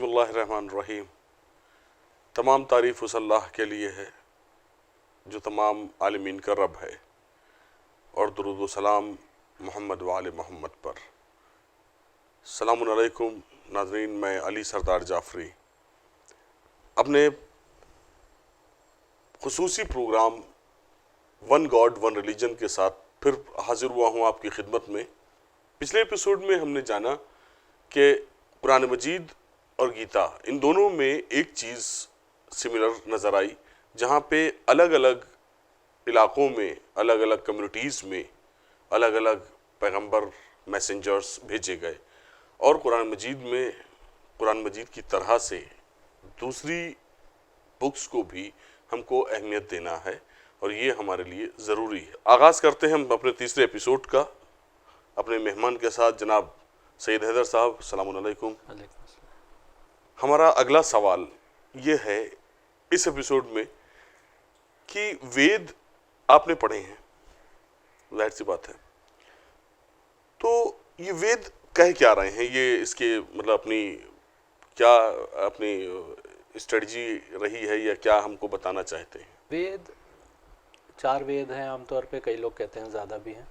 बिस्मिल्लाहिर्रहमानिर्रहीम। तमाम तारीफ़ उस अल्लाह के लिए है जो तमाम आलमीन का रब है, और दुरूद व सलाम मोहम्मद व आले मोहम्मद पर। सलामुन अलैकुम नाज़रीन, मैं अली सरदार जाफ़री अपने खुसूसी programme one God one religion के साथ फिर हाजिर हुआ हूँ आपकी खिदमत में। पिछले एपिसोड में हमने जाना कि कुरान मजीद और गीता, इन दोनों में एक चीज़ सिमिलर नज़र आई, जहाँ पे अलग अलग इलाक़ों में, अलग अलग कम्युनिटीज़ में अलग अलग पैगंबर मैसेंजर्स भेजे गए, और कुरान मजीद में कुरान मजीद की तरह से दूसरी बुक्स को भी हमको अहमियत देना है, और ये हमारे लिए ज़रूरी है। आगाज़ करते हैं हम अपने तीसरे एपिसोड का अपने मेहमान के साथ, जनाब सैयद हैदर साहब। अस्सलाम वालेकुम। हमारा अगला सवाल ये है इस एपिसोड में कि वेद आपने पढ़े हैं, जाहिर सी बात है, तो ये वेद कह क्या रहे हैं? ये इसके मतलब अपनी स्ट्रेटजी रही है, या क्या हमको बताना चाहते हैं? वेद 4 वेद हैं आमतौर पे, कई लोग कहते हैं ज़्यादा भी हैं।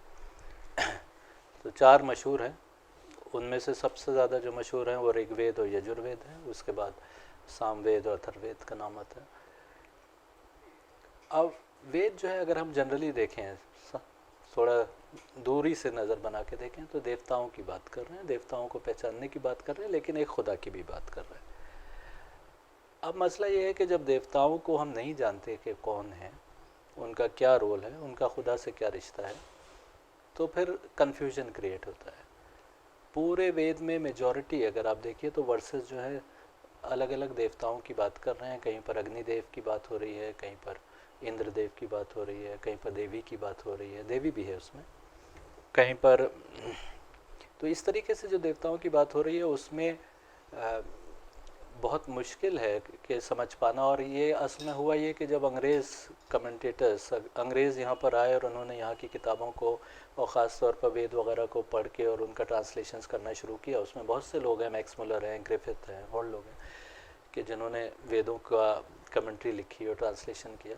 तो 4 मशहूर हैं, उनमें से सबसे ज़्यादा जो मशहूर हैं वो ऋग्वेद और यजुर्वेद है। उसके बाद सामवेद और अथर्ववेद का नाम आता है। अब वेद जो है, अगर हम जनरली देखें, थोड़ा दूरी से नज़र बना के देखें, तो देवताओं की बात कर रहे हैं, देवताओं को पहचानने की बात कर रहे हैं, लेकिन एक खुदा की भी बात कर रहे हैं। अब मसला ये है कि जब देवताओं को हम नहीं जानते कि कौन है, उनका क्या रोल है, उनका खुदा से क्या रिश्ता है, तो फिर कन्फ्यूजन क्रिएट होता है। पूरे वेद में मेजॉरिटी अगर आप देखिए तो वर्सेस जो है अलग अलग देवताओं की बात कर रहे हैं। कहीं पर अग्निदेव की बात हो रही है, कहीं पर इंद्रदेव की बात हो रही है, कहीं पर देवी की बात हो रही है, देवी भी है उसमें, कहीं पर। तो इस तरीके से जो देवताओं की बात हो रही है उसमें बहुत मुश्किल है कि समझ पाना। और ये असल में हुआ ये कि जब अंग्रेज़ कमेंटेटर्स, अंग्रेज़ यहाँ पर आए और उन्होंने यहाँ की किताबों को और ख़ास तौर पर वेद वगैरह को पढ़ के और उनका ट्रांसलेशंस करना शुरू किया, उसमें बहुत से लोग हैं, मैक्स मुलर हैं, ग्रिफिथ हैं, और लोग हैं कि जिन्होंने वेदों का कमेंट्री लिखी और ट्रांसलेशन किया।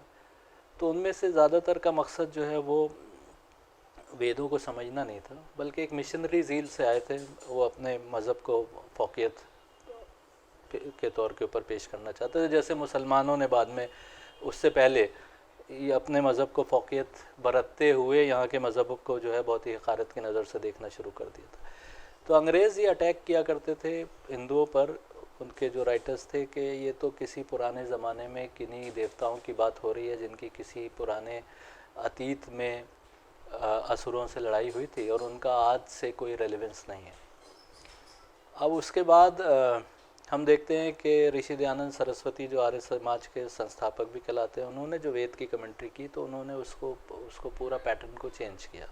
तो उनमें से ज़्यादातर का मकसद जो है वो वेदों को समझना नहीं था, बल्कि एक मिशनरी ज़ील से आए थे। वो अपने मज़हब को फ़ौक़ियत के तौर के ऊपर पेश करना चाहते थे, जैसे मुसलमानों ने बाद में, उससे पहले ये अपने मज़हब को फ़ौक़ियत बरतते हुए यहाँ के मज़हब को जो है बहुत ही हक़ारत की नज़र से देखना शुरू कर दिया था। तो अंग्रेज़ ये अटैक किया करते थे हिंदुओं पर। उनके जो राइटर्स थे कि ये तो किसी पुराने ज़माने में किन्हीं देवताओं की बात हो रही है जिनकी किसी पुराने अतीत में असुरों से लड़ाई हुई थी, और उनका आज से कोई रेलेवेंस नहीं है। अब उसके बाद हम देखते हैं कि ऋषि दयानंद सरस्वती, जो आर्य समाज के संस्थापक भी कहलाते हैं, उन्होंने जो वेद की कमेंट्री की, तो उन्होंने उसको पूरा पैटर्न को चेंज किया,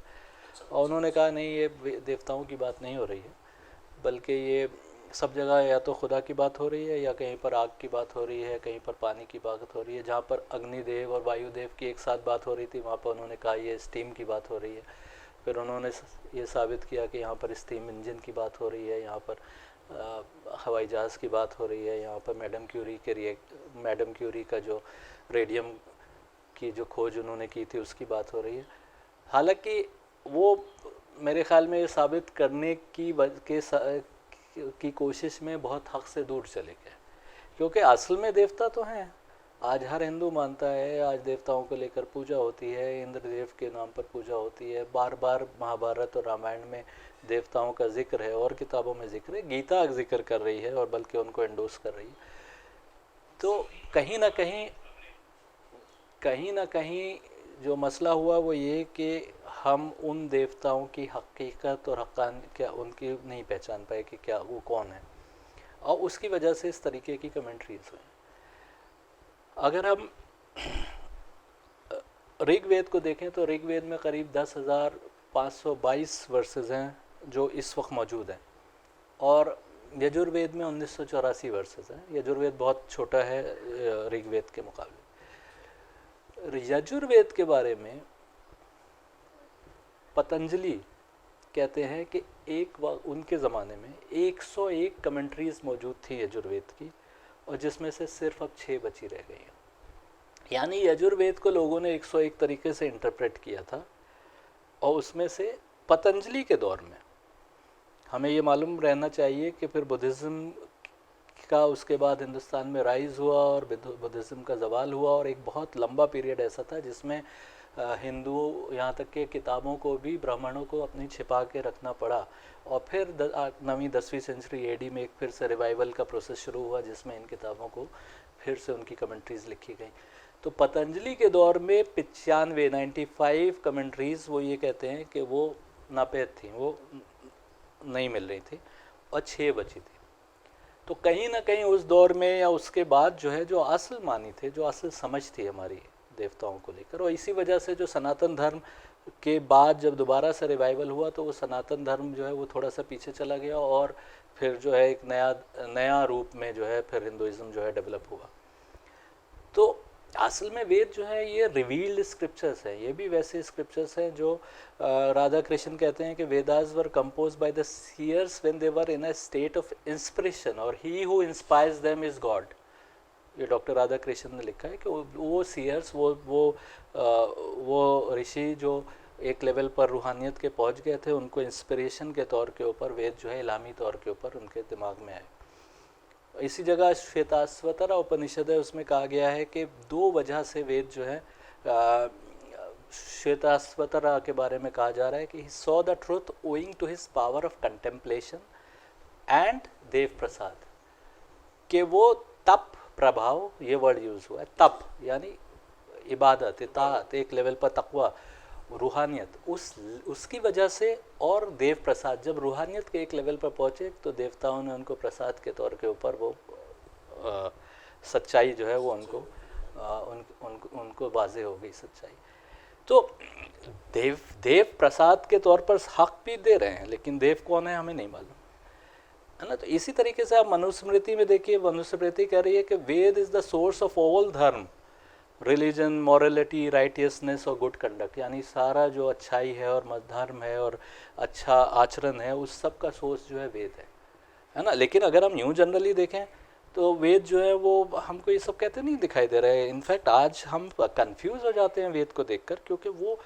और उन्होंने कहा नहीं, ये देवताओं की बात नहीं हो रही है, बल्कि ये सब जगह या तो खुदा की बात हो रही है, या कहीं पर आग की बात हो रही है, कहीं पर पानी की बात हो रही है। जहाँ पर अग्निदेव और वायुदेव की एक साथ बात हो रही थी, वहाँ पर उन्होंने कहा ये स्टीम की बात हो रही है। फिर उन्होंने ये साबित किया कि यहाँ पर स्टीम इंजन की बात हो रही है, यहाँ पर हवाई जहाज़ की बात हो रही है, यहाँ पर मैडम क्यूरी का जो रेडियम की जो खोज उन्होंने की थी उसकी बात हो रही है। हालांकि वो मेरे ख़्याल में ये साबित करने की कोशिश में बहुत हद से दूर चले गए, क्योंकि असल में देवता तो हैं। आज हर हिंदू मानता है, आज देवताओं को लेकर पूजा होती है, इंद्रदेव के नाम पर पूजा होती है, बार बार महाभारत और रामायण में देवताओं का जिक्र है, और किताबों में जिक्र है, गीता जिक्र कर रही है और बल्कि उनको एंडोर्स कर रही है। तो कहीं ना कहीं जो मसला हुआ वो ये कि हम उन देवताओं की हकीकत और हक़ान क्या उनकी नहीं पहचान पाए कि क्या वो कौन है, और उसकी वजह से इस तरीके की कमेंट्रीज हुई। अगर हम ऋग्वेद को देखें तो ऋग्वेद में करीब 10,522 वर्सेस हैं जो इस वक्त मौजूद हैं, और यजुर्वेद में 1984 वर्सेस हैं। यजुर्वेद बहुत छोटा है ऋग्वेद के मुकाबले। यजुर्वेद के बारे में पतंजलि कहते हैं कि उनके ज़माने में 101 कमेंट्रीज़ मौजूद थी यजुर्वेद की, और जिसमें से सिर्फ अब 6 बची रह गई हैं। यानी यजुर्वेद को लोगों ने 101 तरीके से इंटरप्रेट किया था, और उसमें से पतंजलि के दौर में हमें ये मालूम रहना चाहिए कि फिर बुद्धिज़्म का उसके बाद हिंदुस्तान में राइज हुआ और बुद्धिज़्म का ज़वाल हुआ, और एक बहुत लंबा पीरियड ऐसा था जिसमें हिंदुओं यहाँ तक के किताबों को भी ब्राह्मणों को अपनी छिपा के रखना पड़ा। और फिर 9वीं 10वीं सेंचुरी एडी में एक फिर से रिवाइवल का प्रोसेस शुरू हुआ, जिसमें इन किताबों को फिर से उनकी कमेंट्रीज़ लिखी गई। तो पतंजलि के दौर में 95 कमेंट्रीज़ वो ये कहते हैं कि वो नापेद थी, वो नहीं मिल रही थी, और 6 बची थी। तो कहीं ना कहीं उस दौर में या उसके बाद जो है, जो असल मानी थे, जो असल समझ थी हमारी देवताओं को लेकर, और इसी वजह से जो सनातन धर्म के बाद जब दोबारा से रिवाइवल हुआ तो वो सनातन धर्म जो है वो थोड़ा सा पीछे चला गया, और फिर जो है एक नया रूप में जो है फिर हिंदुइज्म जो है डेवलप हुआ। तो असल में वेद जो है ये रिवील्ड स्क्रिप्चर्स हैं, ये भी वैसे स्क्रिप्चर्स हैं जो राधा कृष्ण कहते हैं कि Vedas were composed by the seers when they were in a state of inspiration, और he who inspires them is God. ये डॉक्टर राधा कृष्ण ने लिखा है कि वो सीयर्स, वो ऋषि जो एक लेवल पर रूहानियत के पहुंच गए थे, उनको इंस्पिरेशन के तौर के ऊपर वेद जो है इलामी तौर के ऊपर उनके दिमाग में आए। इसी जगह श्वेताश्वतरा उपनिषद है, उसमें कहा गया है कि 2 वजह से वेद जो है, श्वेताश्वतरा के बारे में कहा जा रहा है कि he saw the truth owing to his power of contemplation and देव प्रसाद, कि वो तप प्रभाव, ये वर्ड यूज हुआ है, तप यानी इबादत, इताअत, एक लेवल पर तकवा, रूहानियत, उसकी वजह से, और देव प्रसाद, जब रूहानियत के एक लेवल पर पहुँचे तो देवताओं ने उनको प्रसाद के तौर के ऊपर वो सच्चाई जो है वो उनको वाज़े हो गई सच्चाई। तो देव प्रसाद के तौर पर हक भी दे रहे हैं, लेकिन देव कौन है हमें नहीं मालूम, है ना। तो इसी तरीके से आप मनुस्मृति में देखिए, मनुस्मृति कह रही है कि Veda is the source of all dharma, religion, morality, righteousness और गुड कंडक्ट, यानी सारा जो अच्छाई है और धर्म है और अच्छा आचरण है, उस सब का सोर्स जो है वेद है ना। लेकिन अगर हम यूँ जनरली देखें तो वेद जो है वो हमको ये सब कहते नहीं दिखाई दे रहे हैं। इनफैक्ट आज हम कंफ्यूज हो जाते हैं वेद को देखकर, क्योंकि वो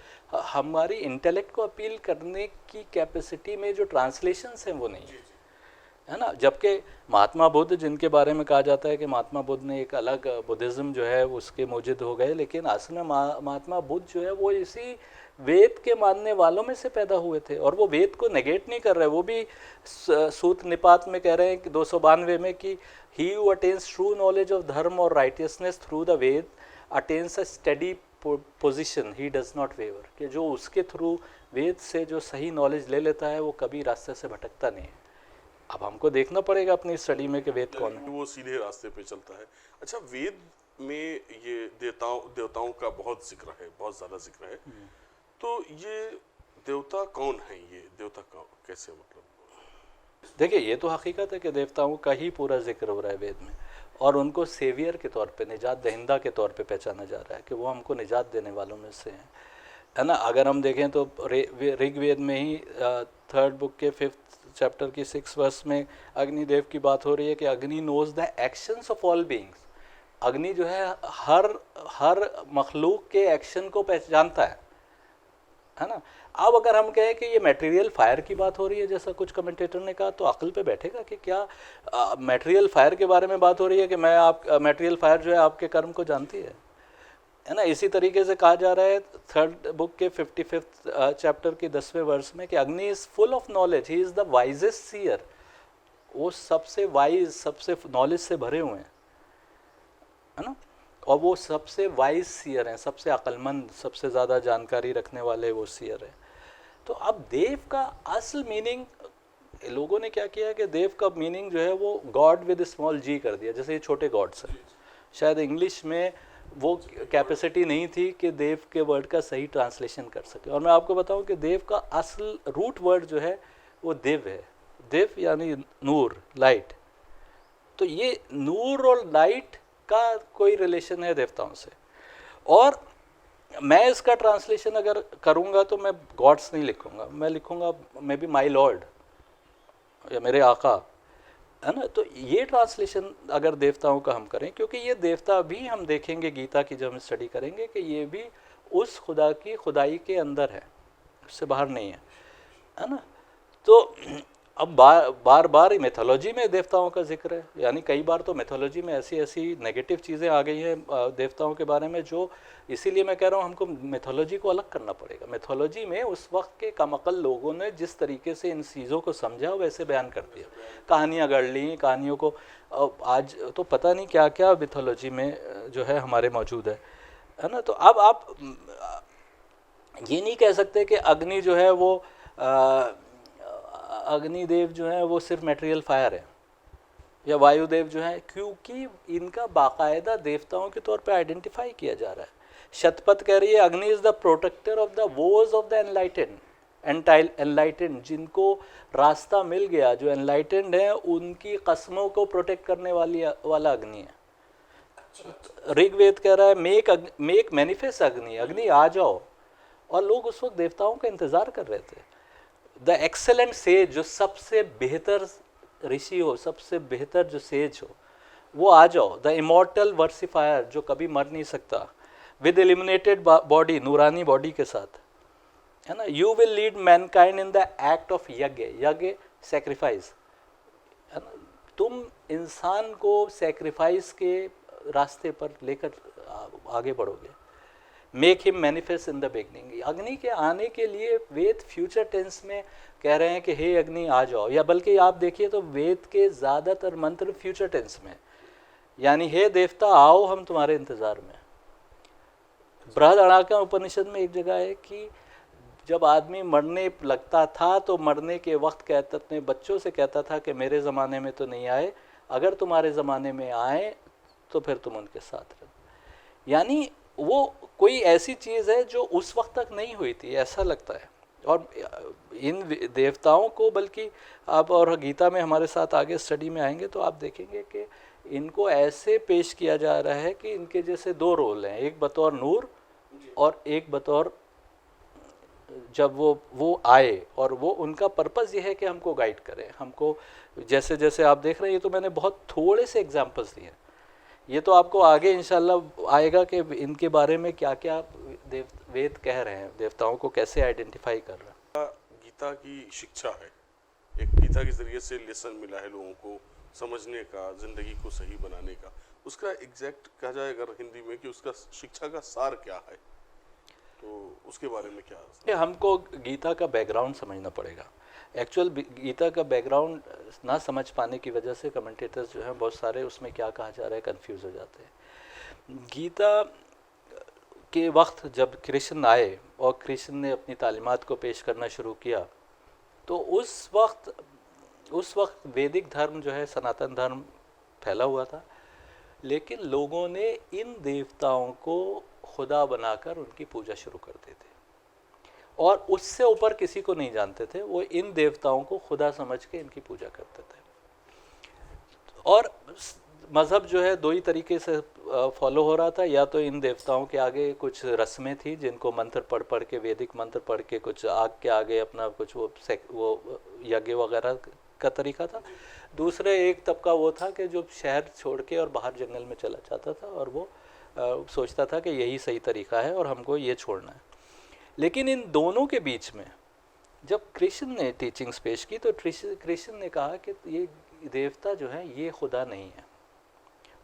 हमारी इंटेलेक्ट को अपील करने की कैपेसिटी में जो ट्रांसलेशंस हैं वो नहीं है ना। जबकि महात्मा बुद्ध, जिनके बारे में कहा जाता है कि महात्मा बुद्ध ने एक अलग बुद्धिज़्म जो है उसके मौजूद हो गए, लेकिन असल में महात्मा बुद्ध जो है वो इसी वेद के मानने वालों में से पैदा हुए थे, और वो वेद को नेगेट नहीं कर रहे। वो भी सूत निपात में कह रहे हैं कि 292 में कि he who attains true knowledge of dharma और righteousness through the Veda attains a study position, he does not waver, कि जो उसके थ्रू वेद से जो सही नॉलेज ले लेता है वो कभी रास्ते से भटकता नहीं है। अब हमको देखना पड़ेगा अपनी स्टडी में कि वेद कौन है, वो सीधे रास्ते पे चलता है। अच्छा, वेद में ये देवताओं का बहुत जिक्र है, बहुत ज़्यादा जिक्र है, तो ये देवता कौन है, ये देवता का कैसे, मतलब देखिए ये तो हकीकत है कि देवताओं का ही पूरा जिक्र हो रहा है वेद में, और उनको सेवियर के तौर पे, निजात दहिंदा के तौर पे पहचाना जा रहा है कि वो हमको निजात देने वालों में से हैं, है ना। अगर हम देखें तो ऋग्वेद में ही 3rd बुक के 5th चैप्टर की 6th वर्स में अग्निदेव की बात हो रही है कि Agni knows the actions of all beings. Agni जो है हर मखलूक के एक्शन को पहचानता है ना। अब अगर हम कहें कि ये मटेरियल फायर की बात हो रही है, जैसा कुछ कमेंटेटर ने कहा, तो अक्ल पे बैठेगा कि क्या मटेरियल फायर के बारे में बात हो रही है कि मटेरियल फायर जो है आपके कर्म को जानती है ना। इसी तरीके से कहा जा रहा है 3rd बुक के 55th चैप्टर की 10वें वर्स में कि Agni is full of knowledge, he is the wisest seer, वो सबसे वाइज, सबसे नॉलेज से भरे हुए हैं, है ना, और वो सबसे वाइज सीयर हैं, सबसे अक्लमंद, सबसे ज़्यादा जानकारी रखने वाले वो सीयर हैं। तो अब देव का असल मीनिंग लोगों ने क्या किया कि देव का मीनिंग जो है वो गॉड विद स्मॉल जी कर दिया, जैसे ये छोटे गॉड्स हैं। शायद इंग्लिश में वो कैपेसिटी नहीं थी कि देव के वर्ड का सही ट्रांसलेशन कर सके। और मैं आपको बताऊं कि देव का असल रूट वर्ड जो है वो देव है। देव यानी नूर, लाइट। तो ये नूर और लाइट का कोई रिलेशन है देवताओं से। और मैं इसका ट्रांसलेशन अगर करूँगा तो मैं गॉड्स नहीं लिखूँगा, मैं लिखूँगा मे बी माई लॉर्ड या मेरे आका, है ना। तो ये ट्रांसलेशन अगर देवताओं का हम करें, क्योंकि ये देवता भी हम देखेंगे गीता की जब हम स्टडी करेंगे कि ये भी उस खुदा की खुदाई के अंदर है, उससे बाहर नहीं है ना। तो अब बार बार ही मैथोलॉजी में देवताओं का जिक्र है, यानी कई बार तो मैथोलॉजी में ऐसी ऐसी नेगेटिव चीज़ें आ गई हैं देवताओं के बारे में, जो इसीलिए मैं कह रहा हूँ हमको मैथोलॉजी को अलग करना पड़ेगा। मैथोलॉजी में उस वक्त के कमअक्ल लोगों ने जिस तरीके से इन चीज़ों को समझा वैसे बयान कर दिया, कहानियाँ गढ़ ली, कहानियों को आज तो पता नहीं क्या क्या मैथोलॉजी में जो है हमारे मौजूद है ना। तो अब आप ये नहीं कह सकते कि अग्नि जो है वो अग्निदेव जो है वो सिर्फ मटेरियल फायर है, या वायुदेव जो है, क्योंकि इनका बाकायदा देवताओं के तौर पे आइडेंटिफाई किया जा रहा है। शतपथ कह रही है Agni is the protector of the vows of the enlightened, जिनको रास्ता मिल गया, जो एनलाइटेंड है उनकी कस्मों को प्रोटेक्ट करने वाला अग्नि है। ऋग्वेद कह रहा है मेक मैनिफेस्ट अग्नि, अग्नि आ जाओ। और लोग उस वक्त देवताओं का इंतजार कर रहे थे। द एक्सेलेंट सेज, जो सबसे बेहतर ऋषि हो, सबसे बेहतर जो सेज हो, वो आ जाओ। द इमॉर्टल वर्सिफायर, जो कभी मर नहीं सकता, विद इल्यूमिनेटेड बॉडी, नूरानी बॉडी के साथ, है ना। You will lead Mankind in the act of यज्ञ, यज्ञ सैक्रिफाइस, है ना। तुम इंसान को सैक्रिफाइस के रास्ते पर लेकर आगे बढ़ोगे। Make him manifest in the beginning, अग्नि के आने के लिए वेद फ्यूचर टेंस में कह रहे हैं कि हे अग्नि आ जाओ, या बल्कि आप देखिए तो वेद के ज़्यादातर मंत्र फ्यूचर टेंस में, यानी हे देवता आओ हम तुम्हारे इंतज़ार में। बृहदारण्यक उपनिषद में एक जगह है कि जब आदमी मरने लगता था तो मरने के वक्त कहता, अपने बच्चों से कहता था कि मेरे ज़माने में तो नहीं आए, अगर तुम्हारे ज़माने में आए तो फिर तुम उनके साथ रहो। यानी वो कोई ऐसी चीज़ है जो उस वक्त तक नहीं हुई थी, ऐसा लगता है। और इन देवताओं को, बल्कि आप और गीता में हमारे साथ आगे स्टडी में आएंगे तो आप देखेंगे कि इनको ऐसे पेश किया जा रहा है कि इनके जैसे दो रोल हैं, एक बतौर नूर और एक बतौर जब वो आए, और वो उनका पर्पज़ ये है कि हमको गाइड करें, हमको जैसे जैसे आप देख रहे हैं। ये तो मैंने बहुत थोड़े से एग्जांपल्स दिए, ये तो आपको आगे इंशाल्लाह आएगा कि इनके बारे में क्या क्या वेद कह रहे हैं, देवताओं को कैसे आइडेंटिफाई कर रहे हैं। गीता की शिक्षा है, एक गीता के जरिए से लेसन मिला है लोगों को समझने का, जिंदगी को सही बनाने का। उसका एग्जैक्ट कहा जाए अगर हिंदी में कि उसका शिक्षा का सार क्या है, तो उसके बारे में क्या है? हमको गीता का बैकग्राउंड समझना पड़ेगा। एक्चुअल गीता का बैकग्राउंड ना समझ पाने की वजह से कमेंटेटर्स जो हैं बहुत सारे उसमें क्या कहा जा रहा है कंफ्यूज हो जाते हैं। गीता के वक्त जब कृष्ण आए और कृष्ण ने अपनी तालीमात को पेश करना शुरू किया, तो उस वक्त वैदिक धर्म जो है, सनातन धर्म फैला हुआ था, लेकिन लोगों ने इन देवताओं को खुदा बनाकर उनकी पूजा शुरू कर दी थी, और उससे ऊपर किसी को नहीं जानते थे। वो इन देवताओं को खुदा समझ के इनकी पूजा करते थे। और मज़हब जो है दो ही तरीके से फॉलो हो रहा था, या तो इन देवताओं के आगे कुछ रस्में थी जिनको मंत्र पढ़ के, वैदिक मंत्र पढ़ के, कुछ आग के आगे अपना कुछ वो यज्ञ वगैरह का तरीका था। दूसरे एक तबका वो था कि जो शहर छोड़ के और बाहर जंगल में चला जाता था, और वो सोचता था कि यही सही तरीका है और हमको ये छोड़ना है। लेकिन इन दोनों के बीच में जब कृष्ण ने टीचिंग्स पेश की, तो कृष्ण ने कहा कि ये देवता जो है ये खुदा नहीं है,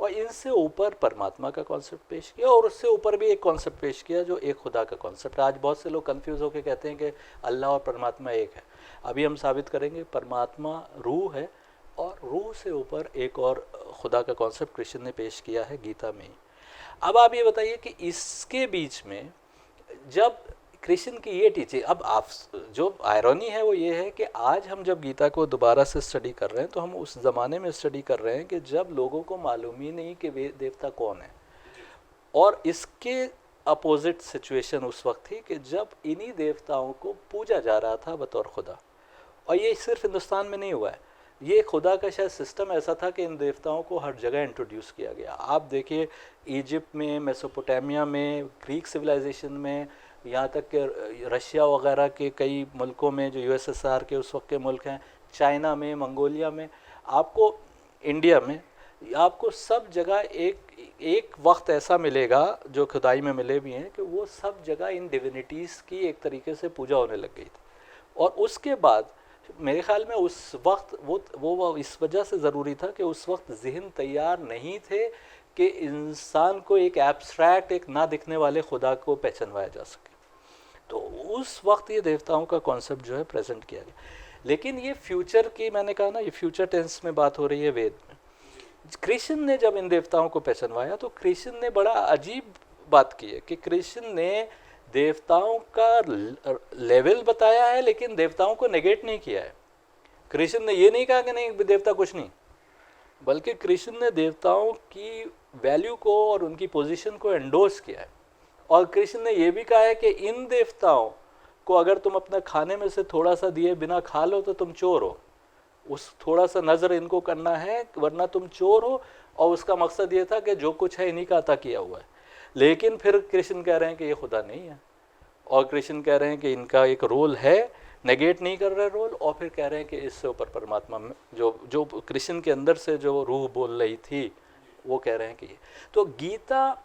और इनसे ऊपर परमात्मा का कॉन्सेप्ट पेश किया, और उससे ऊपर भी एक कॉन्सेप्ट पेश किया जो एक खुदा का कॉन्सेप्ट। आज बहुत से लोग कंफ्यूज होकर कहते हैं कि अल्लाह और परमात्मा एक है। अभी हम साबित करेंगे परमात्मा रूह है, और रूह से ऊपर एक और खुदा का कॉन्सेप्ट कृष्ण ने पेश किया है गीता में। अब आप ये बताइए कि इसके बीच में जब कृष्ण की ये टीचिंग, अब आप जो आयरनी है वो ये है कि आज हम जब गीता को दोबारा से स्टडी कर रहे हैं तो हम उस ज़माने में स्टडी कर रहे हैं कि जब लोगों को मालूम ही नहीं कि वे देवता कौन है, और इसके अपोजिट सिचुएशन उस वक्त थी कि जब इन्हीं देवताओं को पूजा जा रहा था बतौर खुदा। और ये सिर्फ हिंदुस्तान में नहीं हुआ है, ये खुदा का शायद सिस्टम ऐसा था कि इन देवताओं को हर जगह इंट्रोड्यूस किया गया। आप देखिए इजिप्ट में, मेसोपोटामिया में, ग्रीक सिविलाइजेशन में, यहाँ तक कि रशिया वगैरह के कई मुल्कों में जो यूएसएसआर के उस वक्त के मुल्क हैं, चाइना में, मंगोलिया में, आपको इंडिया में, आपको सब जगह एक वक्त ऐसा मिलेगा जो खुदाई में मिले भी हैं कि वो सब जगह इन डिविनिटीज़ की एक तरीके से पूजा होने लग गई थी। और उसके बाद मेरे ख्याल में उस वक्त वो इस वजह से ज़रूरी था कि उस वक्त जहन तैयार नहीं थे कि इंसान को एक एब्स्ट्रैक्ट, एक ना दिखने वाले खुदा को पहचानवाया जा सके। तो उस वक्त ये देवताओं का कॉन्सेप्ट जो है प्रेजेंट किया गया। लेकिन ये फ्यूचर की, मैंने कहा ना, ये फ्यूचर टेंस में बात हो रही है वेद में। कृष्ण ने जब इन देवताओं को पहचानवाया तो कृष्ण ने बड़ा अजीब बात की है कि कृष्ण ने देवताओं का लेवल बताया है लेकिन देवताओं को नेगेट नहीं किया है। कृष्ण ने ये नहीं कहा कि नहीं देवता कुछ नहीं, बल्कि कृष्ण ने देवताओं की वैल्यू को और उनकी पोजीशन को एंडोर्स किया है। और कृष्ण ने ये भी कहा है कि इन देवताओं को अगर तुम अपने खाने में से थोड़ा सा दिए बिना खा लो तो तुम चोर हो। उस थोड़ा सा नज़र इनको करना है वरना तुम चोर हो। और उसका मकसद ये था कि जो कुछ है इन्हीं का अता किया हुआ है। लेकिन फिर कृष्ण कह रहे हैं कि ये खुदा नहीं है, और कृष्ण कह रहे हैं कि इनका एक रोल है, नेगेट नहीं कर रहे रोल, और फिर कह रहे हैं कि इससे ऊपर परमात्मा में जो कृष्ण के अंदर से जो रूह बोल रही थी वो कह रहे हैं कि ये। तो गीता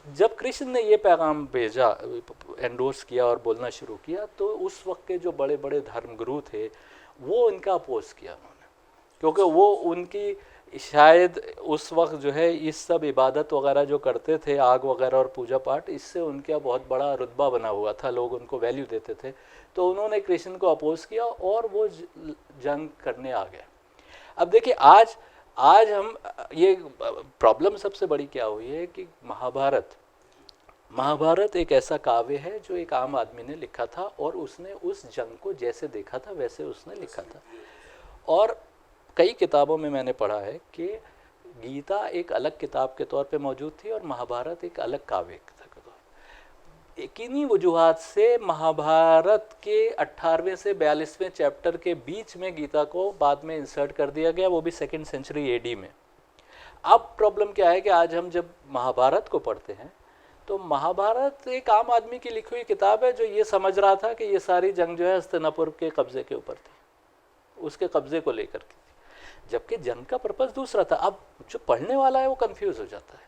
जब कृष्ण ने ये पैगाम भेजा, एंडोर्स किया और बोलना शुरू किया, तो उस वक्त के जो बड़े बड़े धर्मगुरु थे वो इनका अपोज किया उन्होंने, क्योंकि वो उनकी शायद उस वक्त जो है इस सब इबादत वगैरह जो करते थे, आग वगैरह और पूजा पाठ, इससे उनका बहुत बड़ा रुतबा बना हुआ था, लोग उनको वैल्यू देते थे। तो उन्होंने कृष्ण को अपोज किया और वो जंग करने आ गए। अब देखिए आज हम ये प्रॉब्लम सबसे बड़ी क्या हुई है कि महाभारत एक ऐसा काव्य है जो एक आम आदमी ने लिखा था और उसने उस जंग को जैसे देखा था वैसे उसने लिखा था। और कई किताबों में मैंने पढ़ा है कि गीता एक अलग किताब के तौर पे मौजूद थी और महाभारत एक अलग काव्य था। किन्हीं वजूहात से महाभारत के 18वें से 42वें चैप्टर के बीच में गीता को बाद में इंसर्ट कर दिया गया, वो भी 2nd सेंचुरी एडी में। अब प्रॉब्लम क्या है कि आज हम जब महाभारत को पढ़ते हैं तो महाभारत एक आम आदमी की लिखी हुई किताब है जो ये समझ रहा था कि ये सारी जंग जो है हस्तिनापुर के कब्जे के ऊपर थी, उसके कब्जे को लेकर के थी, जबकि जंग का पर्पस दूसरा था। अब जो पढ़ने वाला है वो कंफ्यूज हो जाता है।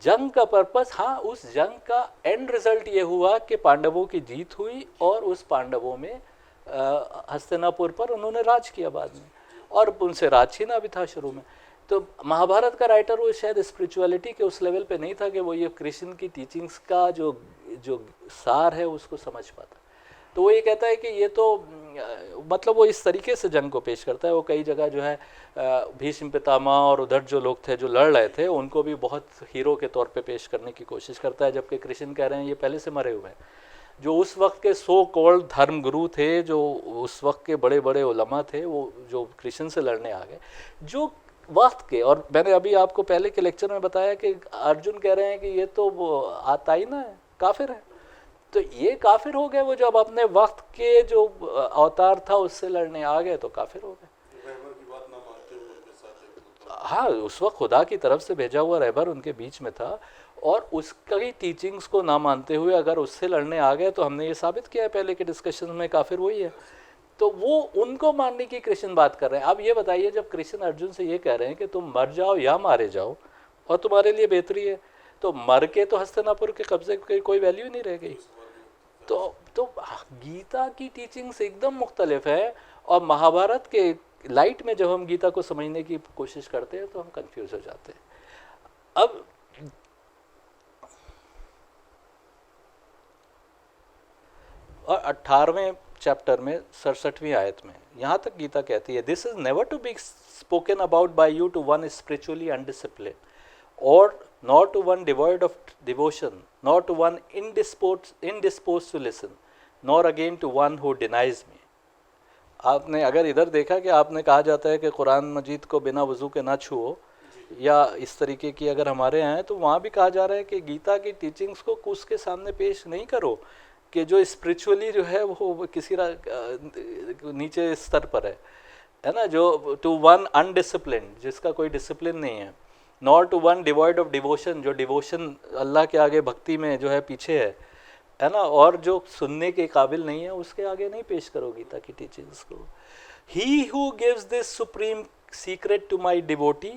जंग का पर्पस, हाँ, उस जंग का एंड रिजल्ट ये हुआ कि पांडवों की जीत हुई और उस पांडवों में हस्तिनापुर पर उन्होंने राज किया बाद में, और उनसे राज छीना भी था शुरू में। तो महाभारत का राइटर वो शायद स्पिरिचुअलिटी के उस लेवल पे नहीं था कि वो ये कृष्ण की टीचिंग्स का जो सार है उसको समझ पाता। तो वो ये कहता है कि ये तो मतलब वो इस तरीके से जंग को पेश करता है। वो कई जगह जो है भीष्म पितामह और उधर जो लोग थे जो लड़ रहे थे उनको भी बहुत हीरो के तौर पे पेश करने की कोशिश करता है, जबकि कृष्ण कह रहे हैं ये पहले से मरे हुए हैं। जो उस वक्त के सो कॉल्ड धर्मगुरु थे, जो उस वक्त के बड़े बड़े उलमा थे, वो जो कृष्ण से लड़ने आ गए, जो वक्त के, और मैंने अभी आपको पहले के लेक्चर में बताया कि अर्जुन कह रहे हैं कि ये तो वो आताईना है, काफिर है। तो ये काफिर हो गए वो जब अपने वक्त के जो अवतार था उससे लड़ने आ गए तो काफिर हो गए। हाँ, उस वक्त खुदा की तरफ से भेजा हुआ रहबर उनके बीच में था और उसकी टीचिंग्स को ना मानते हुए अगर उससे लड़ने आ गए तो हमने ये साबित किया है पहले के डिस्कशन में, काफिर वही है। तो वो उनको मानने की कृष्ण बात कर रहे हैं। अब ये बताइए, जब कृष्ण अर्जुन से ये कह रहे हैं कि तुम मर जाओ या मारे जाओ और तुम्हारे लिए बेहतरी है, तो मर के तो हस्तिनापुर के कब्जे की कोई वैल्यू नहीं रह गई। तो गीता की टीचिंग्स एकदम मुख्तलिफ है, और महाभारत के लाइट में जब हम गीता को समझने की कोशिश करते हैं तो हम कंफ्यूज हो जाते हैं। अब और 18वें चैप्टर में 67वीं आयत में यहाँ तक गीता कहती है, this is never to be spoken about by you to one spiritually undisciplined और nor to one devoid of devotion, nor to one indisposed to listen, nor again to one who denies me. आपने अगर इधर देखा कि आपने कहा जाता है कि कुरान मजीद को बिना वज़ू के ना छुओ, या इस तरीके की अगर हमारे यहाँ है, तो वहाँ भी कहा जा रहा है कि गीता की टीचिंग्स को उसके सामने पेश नहीं करो कि जो स्पिरिचुअली जो है वो किसी नीचे स्तर पर है। है ना, जो टू वन अनडिसिप्लिन, जिसका कोई डिसिप्लिन नहीं है, not to one devoid of devotion, जो डिवोशन अल्लाह के आगे भक्ति में जो है पीछे है ना, और जो सुनने के काबिल नहीं है उसके आगे नहीं पेश करो गीता की टीचिंग्स को। He who gives this supreme secret to my devotee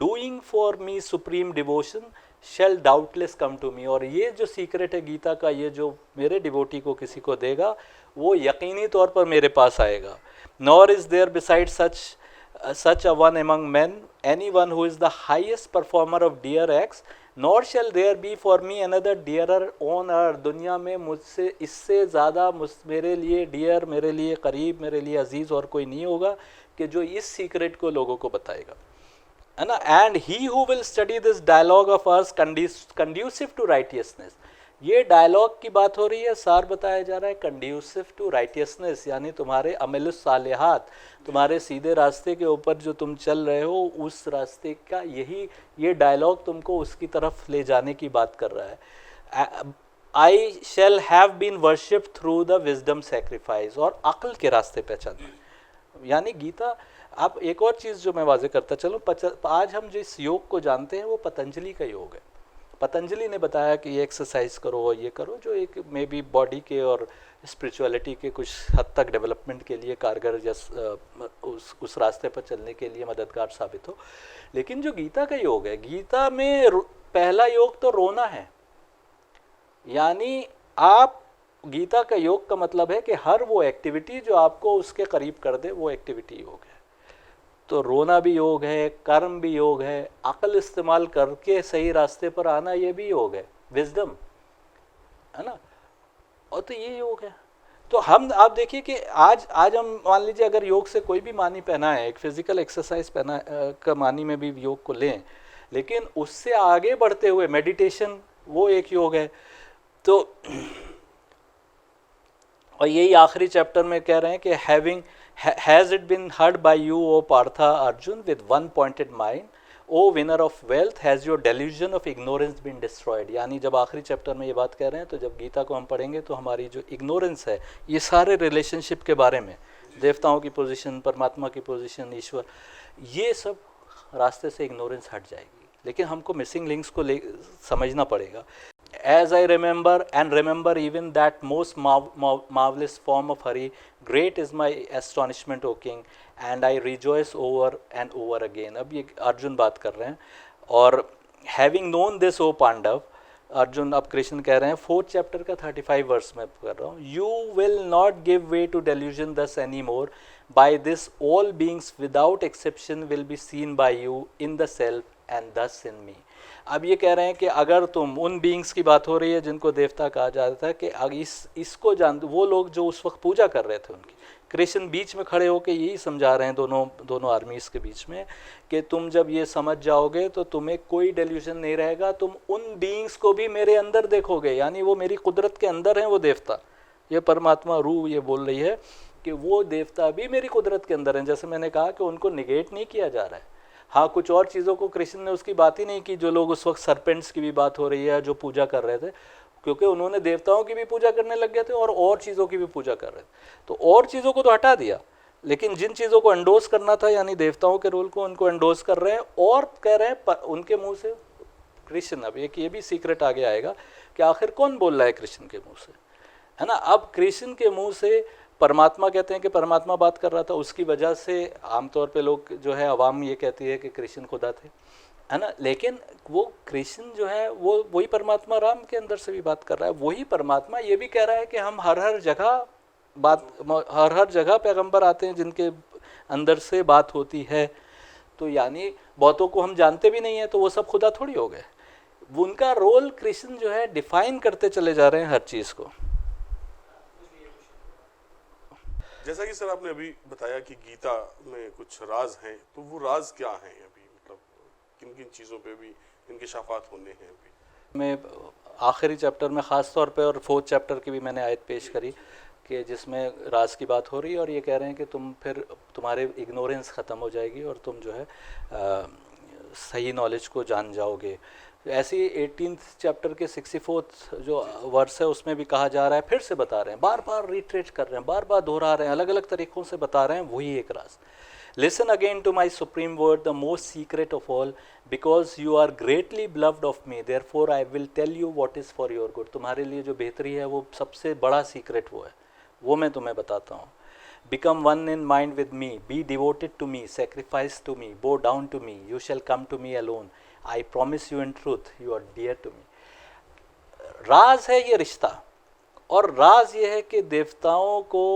doing for me supreme devotion shall doubtless come to me, और ये जो सीक्रेट है गीता का, ये जो मेरे डिवोटी को किसी को देगा वो यकीनी तौर पर मेरे पास आएगा। Nor is there beside such a one among men anyone who is the highest performer of dear acts, nor shall there be for me another dearer on earth, दुनिया में मुझसे इससे ज़्यादा मेरे लिए डियर, मेरे लिए करीब, मेरे लिए अजीज़ और कोई नहीं होगा कि जो इस सीक्रेट को लोगों को बताएगा, है ना। And he who will study this dialogue of ours conducive to righteousness, ये डायलॉग की बात हो रही है, सार बताया जा रहा है कंड्यूसिव टू राइटियसनेस, यानी तुम्हारे अमलुस सालिहात, तुम्हारे सीधे रास्ते के ऊपर जो तुम चल रहे हो उस रास्ते का यही ये डायलॉग तुमको उसकी तरफ ले जाने की बात कर रहा है। I shall have been worship through the wisdom sacrifice, और अक्ल के रास्ते पे चलना, यानी गीता। अब एक और चीज़ जो मैं वाजे करता चलूँ, आज हम जिस योग को जानते हैं वो पतंजलि का योग है। पतंजलि ने बताया कि ये एक्सरसाइज करो, ये करो, जो एक मे बी बॉडी के और स्पिरिचुअलिटी के कुछ हद तक डेवलपमेंट के लिए कारगर या उस रास्ते पर चलने के लिए मददगार साबित हो। लेकिन जो गीता का योग है, गीता में पहला योग तो रोना है, यानी आप गीता का योग का मतलब है कि हर वो एक्टिविटी जो आपको उसके करीब कर दे वो एक्टिविटी योग है। तो रोना भी योग है, कर्म भी योग है, अक्ल इस्तेमाल करके सही रास्ते पर आना ये भी योग है, विजडम, है ना। और तो ये योग है। तो हम आप देखिए कि आज हम मान लीजिए अगर योग से कोई भी मानी पहना है, एक फिजिकल एक्सरसाइज पहना का मानी में भी योग को लें, लेकिन उससे आगे बढ़ते हुए मेडिटेशन वो एक योग है। तो और यही आखिरी चैप्टर में कह रहे हैं कि has it been heard by you, O Partha Arjun, with one pointed mind, O winner of wealth, has your delusion of ignorance been destroyed। यानी जब आखिरी चैप्टर में ये बात कह रहे हैं, तो जब गीता को हम पढ़ेंगे तो हमारी जो इग्नोरेंस है, ये सारे रिलेशनशिप के बारे में, देवताओं की पोजीशन, परमात्मा की पोजीशन, ईश्वर, ये सब रास्ते से इग्नोरेंस हट जाएगी। लेकिन हमको मिसिंग लिंक्स को समझना पड़ेगा। As I remember and remember even that most marvelous form of Hari, great is my astonishment, O King, and I rejoice over and over again। अब ये अर्जुन बात कर रहे हैं, और having known this, O Pandav, Arjun अब कृष्ण कह रहे हैं, 4th चैप्टर का 35 वर्स में कर रहा हूँ, You will not give way to delusion thus anymore, by this all beings without exception will be seen by you in the self and thus in me। अब ये कह रहे हैं कि अगर तुम उन बीइंग्स की बात हो रही है जिनको देवता कहा जाता है, कि अगर इसको जान, वो लोग जो उस वक्त पूजा कर रहे थे उनकी, कृष्ण बीच में खड़े होकर यही समझा रहे हैं दोनों आर्मीज के बीच में, कि तुम जब ये समझ जाओगे तो तुम्हें कोई डेल्यूजन नहीं रहेगा, तुम उन बीइंग्स को भी मेरे अंदर देखोगे, यानी वो मेरी कुदरत के अंदर हैं, वो देवता, ये परमात्मा रूह ये बोल रही है कि वो देवता भी मेरी कुदरत के अंदर हैं। जैसे मैंने कहा कि उनको निगेट नहीं किया जा रहा है। हाँ, कुछ और चीज़ों को कृष्ण ने उसकी बात ही नहीं की, जो लोग उस वक्त सरपेंट्स की भी बात हो रही है जो पूजा कर रहे थे, क्योंकि उन्होंने देवताओं की भी पूजा करने लग गए थे और चीज़ों की भी पूजा कर रहे थे, तो और चीज़ों को तो हटा दिया, लेकिन जिन चीज़ों को एंडोर्स करना था, यानी देवताओं के रोल को, उनको एंडोर्स कर रहे हैं और कह रहे हैं उनके मुँह से कृष्ण। अब एक ये भी सीक्रेट आगे आएगा कि आखिर कौन बोल रहा है कृष्ण के मुँह से, है ना। अब कृष्ण के मुँह से परमात्मा कहते हैं कि परमात्मा बात कर रहा था, उसकी वजह से आमतौर पे लोग जो है अवाम ये कहती है कि कृष्ण खुदा थे, है ना। लेकिन वो कृष्ण जो है वो वही परमात्मा राम के अंदर से भी बात कर रहा है। वही परमात्मा ये भी कह रहा है कि हम हर जगह पैगंबर आते हैं जिनके अंदर से बात होती है। तो यानी बहुतों को हम जानते भी नहीं है, तो वो सब खुदा थोड़ी हो गए। उनका रोल कृष्ण जो है डिफाइन करते चले जा रहे हैं हर चीज़ को। जैसा कि सर आपने अभी बताया कि गीता में कुछ राज हैं, तो वो राज क्या हैं अभी, मतलब किन किन चीज़ों पे भी इनके शाफात होने हैं अभी? मैं आखिरी चैप्टर में ख़ास तौर पे और 4th चैप्टर की भी मैंने आयत पेश करी कि जिसमें राज की बात हो रही है, और ये कह रहे हैं कि तुम्हारे इग्नोरेंस ख़त्म हो जाएगी और तुम जो है सही नॉलेज को जान जाओगे। ऐसे ही 18th चैप्टर के 64th जो वर्स है उसमें भी कहा जा रहा है, फिर से बता रहे हैं, बार बार रिट्रेट कर रहे हैं, बार बार दोहरा रहे हैं, अलग अलग तरीक़ों से बता रहे हैं वही एक राज। Listen again to my supreme word, the most secret of all, because you are greatly beloved of me, therefore I will tell you what is for your good. तुम्हारे लिए जो बेहतरी है वो सबसे बड़ा सीक्रेट वो है, वो मैं तुम्हें बताता हूँ. Become one in mind with me, be devoted to me, sacrifice to me, bow down to me, you shall come to me alone. I promise you in truth, you are dear to me. राज है ये रिश्ता, और राज ये है कि देवताओं को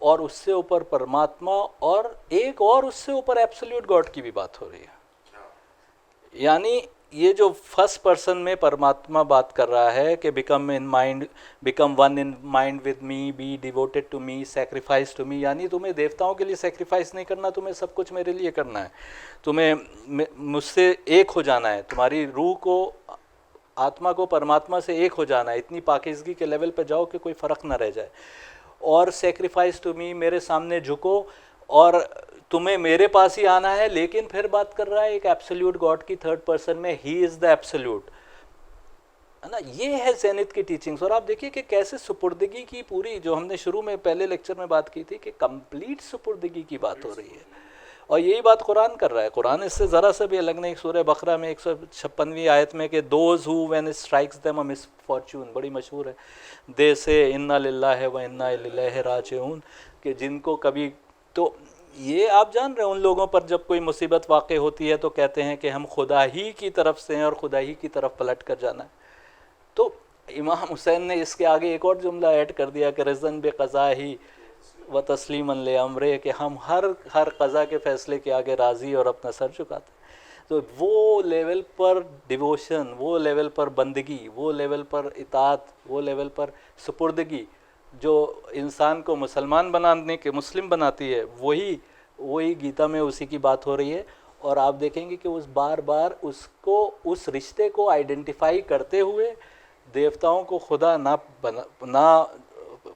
और उससे ऊपर परमात्मा और एक और उससे ऊपर एब्सोल्यूट गॉड की भी बात हो रही है. यानी ये जो फर्स्ट पर्सन में परमात्मा बात कर रहा है कि become one in mind with me, be devoted to me, sacrifice to me, यानी तुम्हें देवताओं के लिए सैक्रिफाइस नहीं करना, तुम्हें सब कुछ मेरे लिए करना है, तुम्हें मुझसे एक हो जाना है, तुम्हारी रूह को, आत्मा को परमात्मा से एक हो जाना है, इतनी पाकीज़गी के लेवल पे जाओ कि कोई फ़र्क ना रह जाए. और सेक्रीफाइस टू मी, मेरे सामने झुको और तुम्हें मेरे पास ही आना है. लेकिन फिर बात कर रहा है एक एब्सोल्यूट गॉड की थर्ड पर्सन में, ही इज़ द एब्सोल्यूट, है ना. ये है ज़ैनिथ की टीचिंग्स. और आप देखिए कि कैसे सुपुर्दगी की पूरी, जो हमने शुरू में पहले लेक्चर में बात की थी कि कंप्लीट सुपुर्दगी की बात हो रही है, और यही बात कुरान कर रहा है. कुरान इससे ज़रा सा भी अलग नहीं. सूरह बकरा में 156वीं आयत में कि those who when it strikes them a misfortune, बड़ी मशहूर है, दे से इन्ना लिल्लाहि व इन्ना इलैहि राजिऊन, कि जिनको कभी, तो ये आप जान रहे हैं उन लोगों पर जब कोई मुसीबत वाक़ई होती है तो कहते हैं कि हम खुदा ही की तरफ से हैं और खुदा ही की तरफ पलट कर जाना है. तो इमाम हुसैन ने इसके आगे एक और जुमला ऐड कर दिया कि रज़न बे क़ज़ा ही व तस्लीमन ले अमरे, कि हम हर क़ज़ा के फ़ैसले के आगे राज़ी और अपना सर झुकाते हैं. तो वो लेवल पर डिवोशन, वो लेवल पर बंदगी, वो लेवल पर इताअत, वो लेवल पर सुपुर्दगी जो इंसान को मुसलमान बनाने के, मुस्लिम बनाती है, वही गीता में उसी की बात हो रही है. और आप देखेंगे कि उस बार बार उसको, उस रिश्ते को आइडेंटिफाई करते हुए, देवताओं को खुदा ना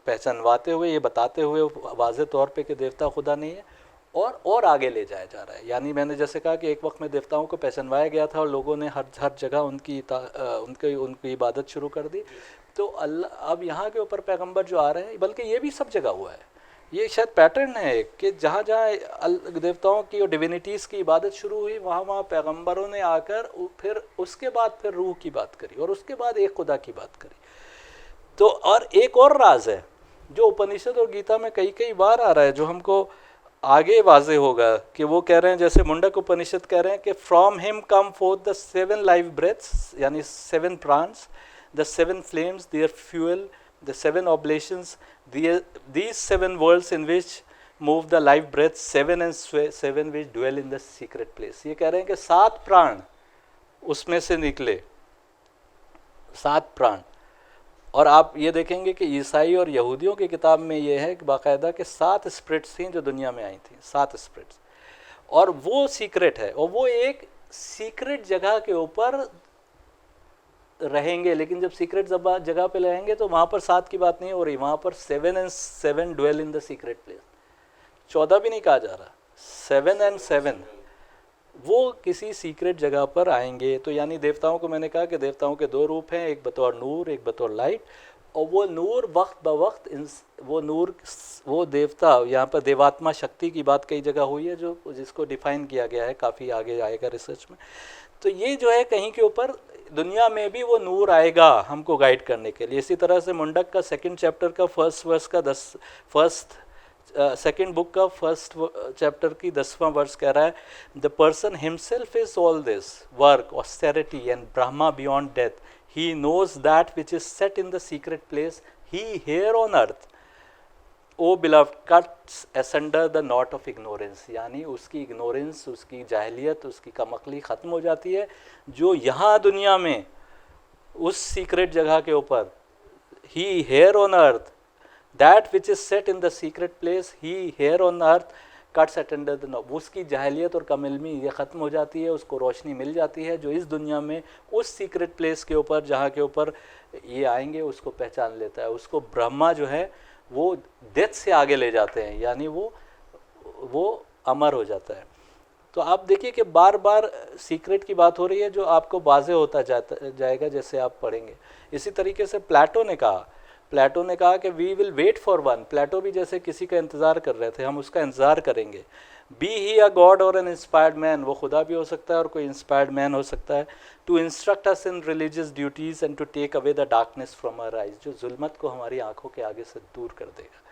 पहचानवाते हुए, ये बताते हुए वाज़े तौर पे कि देवता खुदा नहीं है, और आगे ले जाया जा रहा है. यानी मैंने जैसे कहा कि एक वक्त में देवताओं को पहचानवाया गया था और लोगों ने हर जगह उनकी इबादत शुरू कर दी. तो अल्लाह, अब यहाँ के ऊपर पैगंबर जो आ रहे हैं, बल्कि ये भी सब जगह हुआ है, ये शायद पैटर्न है एक, कि जहाँ जहाँ देवताओं की और डिविनिटीज़ की इबादत शुरू हुई, वहाँ पैगंबरों ने आकर फिर उसके बाद फिर रूह की बात करी, और उसके बाद एक खुदा की बात करी. तो और एक और राज है जो उपनिषद और गीता में कई बार आ रहा है, जो हमको आगे वाजे होगा, कि वो कह रहे हैं, जैसे मुंडक उपनिषद कह रहे हैं कि from him come fourth the 7 life breaths, यानी 7 प्राण्स, the 7 flames, their fuel, the 7 oblations, these 7 worlds in which move the life breath, 7 and 7 which dwell in the secret place. ये कह रहे हैं कि 7 प्राण उसमें से निकले, 7 प्राण. और आप ये देखेंगे कि ईसाई और यहूदियों की किताब में ये है कि बाकायदा के 7 स्पिरिट्स थी जो दुनिया में आई थी, 7 स्पिरिट्स, और वो सीक्रेट है, और वो एक सीक्रेट जगह के ऊपर रहेंगे. लेकिन जब सीक्रेट जगह पे रहेंगे तो वहाँ पर 7 की बात नहीं हो रही, वहाँ पर 7 and 7 dwell in the secret place. 14 भी नहीं कहा जा रहा, 7 and 7 वो किसी सीक्रेट जगह पर आएंगे. तो यानी देवताओं को, मैंने कहा कि देवताओं के 2 रूप हैं, एक बतौर नूर, एक बतौर लाइट. और वो नूर वक्त ब वक्त, वो नूर, वो देवता, यहाँ पर देवात्मा शक्ति की बात कई जगह हुई है, जो जिसको डिफ़ाइन किया गया है, काफ़ी आगे आएगा रिसर्च में. तो ये जो है कहीं के ऊपर दुनिया में भी वो नूर आएगा हमको गाइड करने के लिए. इसी तरह से मुंडक का 2nd चैप्टर का सेकंड बुक का 1st चैप्टर की 10वां वर्स कह रहा है, the person himself is all this work, austerity and Brahma beyond death. He knows that which is set in the secret place, he here on earth, O beloved, cuts asunder the knot of ignorance. यानी उसकी ignorance, उसकी जाहिलियत, उसकी कमअक्ली ख़त्म हो जाती है, जो यहाँ दुनिया में उस सीक्रेट जगह के ऊपर, he here on earth, that which is set in the secret place, he here on earth cuts asunder the knot. उसकी जाहिलियत और कमइल्मी ये ख़त्म हो जाती है, उसको रोशनी मिल जाती है, जो इस दुनिया में उस सीक्रेट प्लेस के ऊपर, जहाँ के ऊपर ये आएंगे, उसको पहचान लेता है. उसको ब्रह्मा जो है वो डेथ से आगे ले जाते हैं, यानी वो अमर हो जाता है. तो आप देखिए कि बार बार सीक्रेट की बात हो रही है, जो आपको वाज़े होता जाएगा जैसे आप पढ़ेंगे. इसी तरीके से प्लेटो ने कहा प्लेटो ने कहा कि we will wait for one, Plato भी जैसे किसी का इंतज़ार कर रहे थे, हम उसका इंतज़ार करेंगे। बी ही अ गॉड और एन इंस्पायर्ड मैन, वो खुदा भी हो सकता है और कोई इंस्पायर्ड मैन हो सकता है। To instruct us in religious duties and to take away the darkness from our eyes, जो जुल्मत को हमारी आंखों के आगे से दूर कर देगा।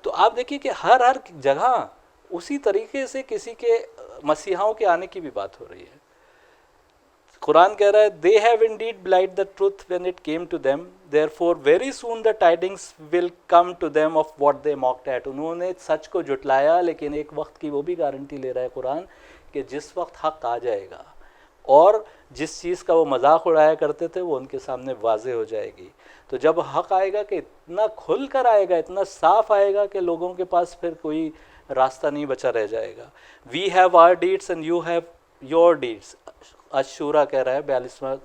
तो आप देखिए कि हर जगह उसी तरीके से किसी के मसीहाओं के आने की भी बात हो रही है। कुरान कह रहा है they have indeed belied the truth when it came to them, therefore very soon the tidings will come to them of what they mocked at. उन्होंने सच को जुटलाया, लेकिन एक वक्त की वो भी गारंटी ले रहा है कुरान कि जिस वक्त हक आ जाएगा और जिस चीज़ का वो मजाक उड़ाया करते थे वो उनके सामने वाजे हो जाएगी। तो जब हक आएगा कि इतना खुल कर आएगा, इतना साफ आएगा कि लोगों के पास फिर कोई रास्ता नहीं बचा रह जाएगा। We have our deeds and you have your deeds, Ashura कह रहा है 42वां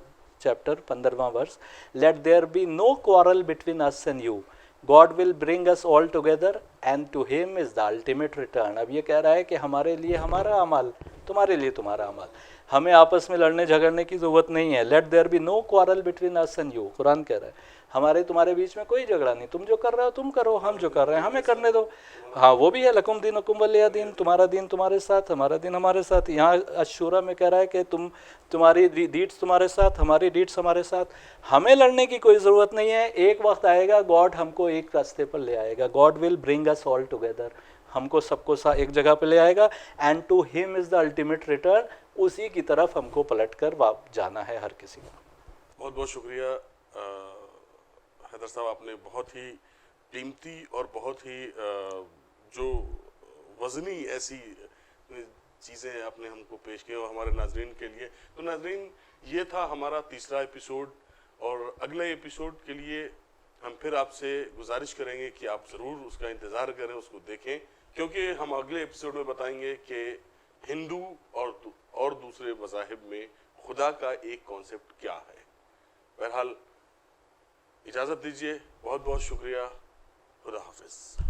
चैप्टर 15वां verse, let there be no quarrel between us and you, God will bring us all together and to him is the ultimate return. अब ये कह रहा है कि हमारे लिए हमारा अमल, तुम्हारे लिए तुम्हारा अमल, हमें आपस में लड़ने झगड़ने की ज़रूरत नहीं है। Let there be no quarrel between us and you, Quran कह रहा है हमारे तुम्हारे बीच में कोई झगड़ा नहीं, तुम जो कर रहे हो तुम करो, हम जो कर रहे हैं हमें करने दो। हाँ वो भी है, लकुम दीनुकुम वलिया दीन, तुम्हारा दिन तुम्हारे साथ, हमारा दिन हमारे साथ। यहाँ अशूरा में कह रहा है कि तुम्हारी डीड्स तुम्हारे साथ, हमारी डीड्स हमारे साथ, हमें लड़ने की कोई ज़रूरत नहीं है। एक वक्त आएगा गॉड हमको एक रास्ते पर ले आएगा, God will bring us all together, हमको सबको एक जगह पर ले आएगा, and to him is the ultimate return, उसी की तरफ हमको पलट कर जाना है हर किसी को। बहुत बहुत शुक्रिया हैदर साहब, आपने बहुत ही कीमती और बहुत ही जो वज़नी ऐसी चीज़ें आपने हमको पेश की और हमारे नाजरीन के लिए। तो नाजरीन, ये था हमारा तीसरा एपिसोड, और अगले एपिसोड के लिए हम फिर आपसे गुजारिश करेंगे कि आप ज़रूर उसका इंतज़ार करें, उसको देखें, क्योंकि हम अगले एपिसोड में बताएंगे कि हिंदू और दूसरे मज़ाहिब में खुदा का एक कॉन्सेप्ट क्या है। बहरहाल इजाज़त दीजिए, बहुत बहुत शुक्रिया, खुदा हाफिज़।